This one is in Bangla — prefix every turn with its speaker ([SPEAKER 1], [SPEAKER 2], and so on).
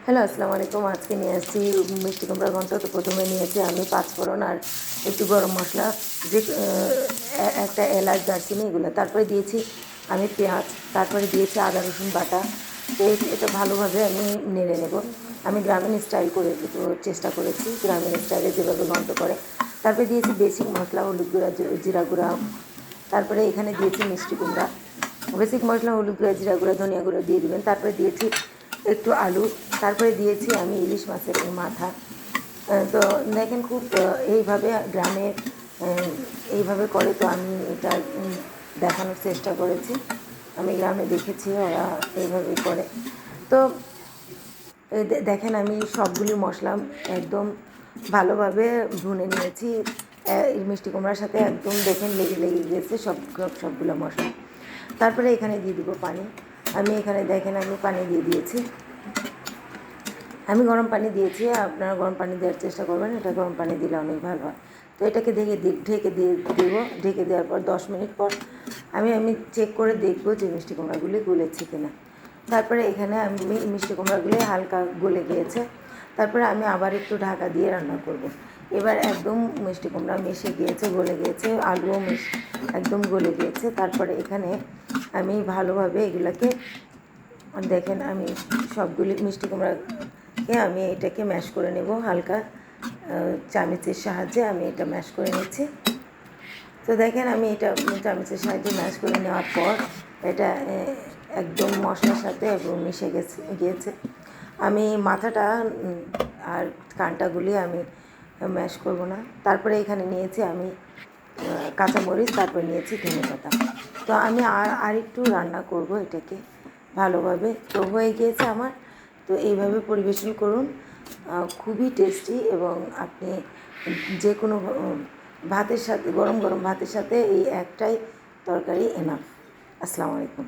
[SPEAKER 1] হ্যালো, আসসালামু আলাইকুম। আজকে নিয়ে আসছি মিষ্টি কুমড়ার ঘন্ট। তো প্রথমে নিয়েছি আমি পাঁচফোড়ন আর একটু গরম মশলা, যে একটা এলাচ, দারচিনি, এগুলো। তারপরে দিয়েছি আমি পেঁয়াজ, তারপরে দিয়েছি আদা রসুন বাটা। তো এটা ভালোভাবে আমি নেড়ে নেব। আমি গ্রামীণ স্টাইল করে চেষ্টা করেছি, গ্রামীণ স্টাইলে যেভাবে ঘন্ট করে। তারপরে দিয়েছি বেসিক মশলা, হলুদ গুঁড়া, জিরা গুঁড়া। তারপরে এখানে দিয়েছি মিষ্টি কুমড়া। বেসিক মশলা, হলুদ গুঁড়া, জিরা গুঁড়া, ধনিয়া গুঁড়ো দিয়ে দেবেন। তারপরে দিয়েছি একটু আলু। তারপরে দিয়েছি আমি ইলিশ মাছের মাথা। তো দেখেন, খুব এইভাবে গ্রামে এইভাবে করে। তো আমি এটা দেখানোর চেষ্টা করেছি। আমি গ্রামে দেখেছি ওরা এইভাবেই করে। তো দেখেন, আমি সবগুলি মশলা একদম ভালোভাবে ভুনে নিয়েছি। এই মিষ্টি কুমড়ার সাথে একদম দেখেন লেগে লেগে গিয়েছে সবগুলো মশলা। তারপরে এখানে দিয়ে দিব পানি। আমি এখানে দেখেন আমি পানি দিয়ে দিয়েছি। আমি গরম পানি দিয়েছি, আপনারা গরম পানি দেওয়ার চেষ্টা করবেন। এটা গরম পানি দিলে অনেক ভালো হয়। তো এটাকে ঢেকে দিয়ে দেবো। ঢেকে দেওয়ার পর 10 মিনিট পর আমি চেক করে দেখবো যে মিষ্টি কুমড়াগুলি গলেছে কিনা। তারপরে এখানে আমি মিষ্টি কুমড়াগুলি হালকা গলে গিয়েছে। তারপরে আমি আবার একটু ঢাকা দিয়ে রান্না করব। এবার একদম মিষ্টি কুমড়া মিশে গিয়েছে, গলে গিয়েছে, আলুও একদম গলে গিয়েছে। তারপরে এখানে আমি ভালোভাবে এগুলাকে দেখেন, আমি সবগুলি মিষ্টি কুমড়াকে আমি এটাকে ম্যাশ করে নেব হালকা চামচের সাহায্যে। আমি এটা ম্যাশ করে নিচ্ছি। তো দেখেন, আমি এটা চামচের সাহায্যে ম্যাশ করে নেওয়ার পর এটা একদম মশলার সাথে এবং মিশে গিয়েছে। আমি মাথাটা আর কাঁটাগুলি আমি ম্যাশ করব না। তারপরে এখানে নিয়েছি আমি কাঁচামরিচ, তারপরে নিয়েছি ধনেপাতা। তো আমি আর একটু রান্না করব এটাকে ভালোভাবে। তো হয়ে গিয়েছে আমার। তো এইভাবে পরিবেশন করুন, খুবই টেস্টি। এবং আপনি যে কোনো ভাতের সাথে, গরম গরম ভাতের সাথে এই একটাই তরকারি এনাফ। আসসালামু আলাইকুম।